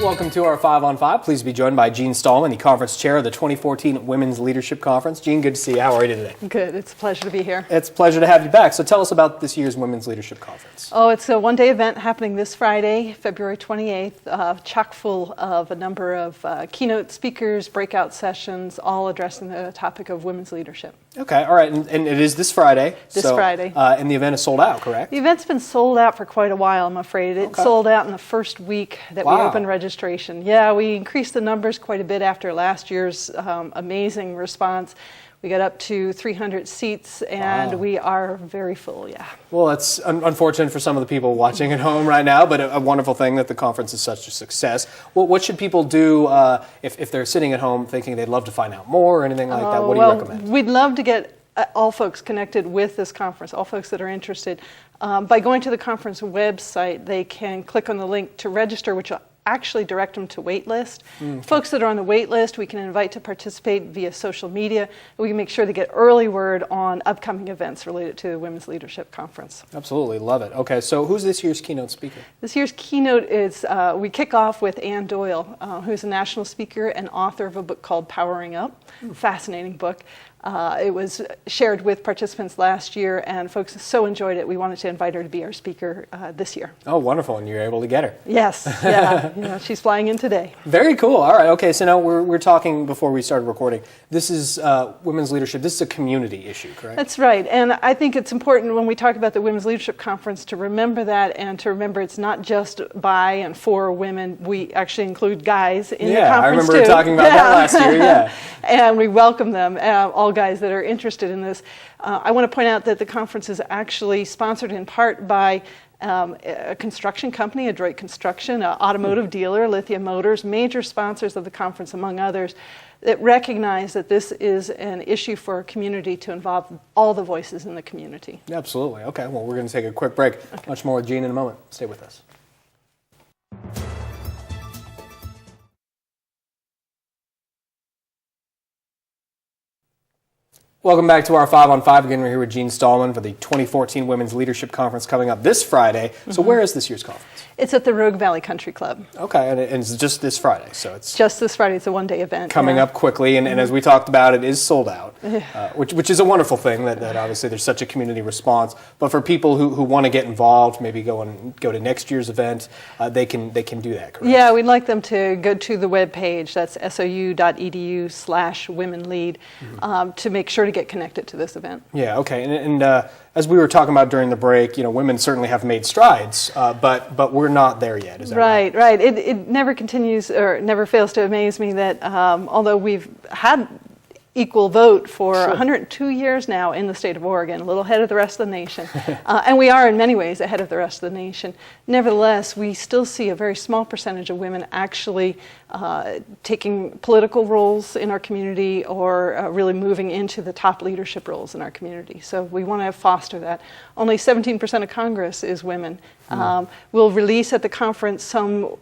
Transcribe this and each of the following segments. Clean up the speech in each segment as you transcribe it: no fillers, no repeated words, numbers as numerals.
Welcome to our 5 on 5. Pleased to be joined by Jeanne Stallman, the conference chair of the 2014 Women's Leadership Conference. Jeanne, good to see you. How are you today? Good. It's a pleasure to be here. It's a pleasure to have you back. So tell us about this year's Women's Leadership Conference. Oh, it's a one-day event happening this Friday, February 28th, chock full of a number of keynote speakers, breakout sessions, all addressing the topic of women's leadership. Okay, all right, and it is this Friday. This Friday. And the event is sold out, correct? The event's been sold out for quite a while, I'm afraid. It sold out in the first week that we opened registration. Yeah, we increased the numbers quite a bit after last year's amazing response. We got up to 300 seats, and we are very full, yeah. Well, it's unfortunate for some of the people watching at home right now, but a wonderful thing that the conference is such a success. Well, what should people do if they're sitting at home thinking they'd love to find out more or anything like that? What do you recommend? We'd love to get all folks connected with this conference, all folks that are interested. By going to the conference website, they can click on the link to register, which will actually direct them to wait list. Folks that are on the wait list, we can invite to participate via social media. We can make sure to get early word on upcoming events related to the Women's Leadership Conference. Absolutely, love it. Okay, so who's this year's keynote speaker? This year's keynote is, we kick off with Ann Doyle, who's a national speaker and author of a book called Powering Up. Fascinating book. It was shared with participants last year, and folks so enjoyed it, we wanted to invite her to be our speaker this year. Oh, wonderful, and you're able to get her. Yes, yeah, she's flying in today. Very cool. All right, okay, so now we're talking before we started recording. This is women's leadership. This is a community issue, correct? That's right, and I think it's important when we talk about the Women's Leadership Conference to remember that, and to remember it's not just by and for women. We actually include guys in the conference, I remember talking about that last year, yeah. And we welcome them, all guys that are interested in this. I want to point out that the conference is actually sponsored in part by a construction company, Adroit Construction, an automotive dealer, Lithium Motors, major sponsors of the conference, among others, that recognize that this is an issue for our community to involve all the voices in the community. Absolutely. Okay, well, we're going to take a quick break. Okay. Much more with Jeanne in a moment. Stay with us. Welcome back to our 5 on 5. Again, we're here with Jeanne Stallman for the 2014 Women's Leadership Conference coming up this Friday. So where is this year's conference? It's at the Rogue Valley Country Club. Okay, and it's just this Friday, so it's just this Friday. It's a one-day event. Coming up quickly, and as we talked about, it is sold out, which is a wonderful thing that obviously there's such a community response. But for people who want to get involved, maybe go to next year's event, they can do that, correct? Yeah, we'd like them to go to the web page. That's sou.edu/womenlead to make sure to get connected to this event. Yeah, okay, and as we were talking about during the break, women certainly have made strides, but we're not there yet. Is that right? Right. It never continues or never fails to amaze me that although we've had equal vote for 102 years now in the state of Oregon, a little ahead of the rest of the nation. And we are in many ways ahead of the rest of the nation. Nevertheless, we still see a very small percentage of women actually taking political roles in our community or really moving into the top leadership roles in our community. So we want to foster that. Only 17% of Congress is women. We'll release at the conference some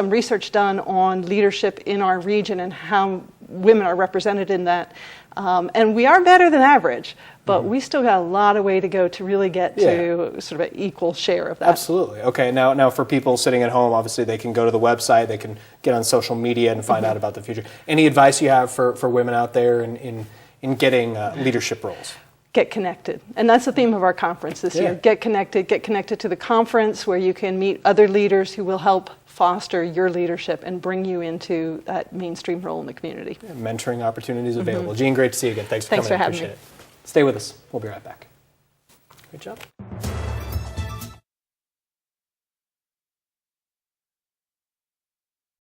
research done on leadership in our region and how women are represented in that. And we are better than average, but we still got a lot of way to go to really get to sort of an equal share of that. Absolutely. Okay, now for people sitting at home, obviously they can go to the website, they can get on social media and find out about the future. Any advice you have for women out there in getting leadership roles? Get connected. And that's the theme of our conference this year. Get connected to the conference where you can meet other leaders who will help foster your leadership and bring you into that mainstream role in the community. Yeah, mentoring opportunities available. Jeanne, great to see you again. Thanks for coming. Thanks for having me. Appreciate it. Stay with us. We'll be right back. Great job.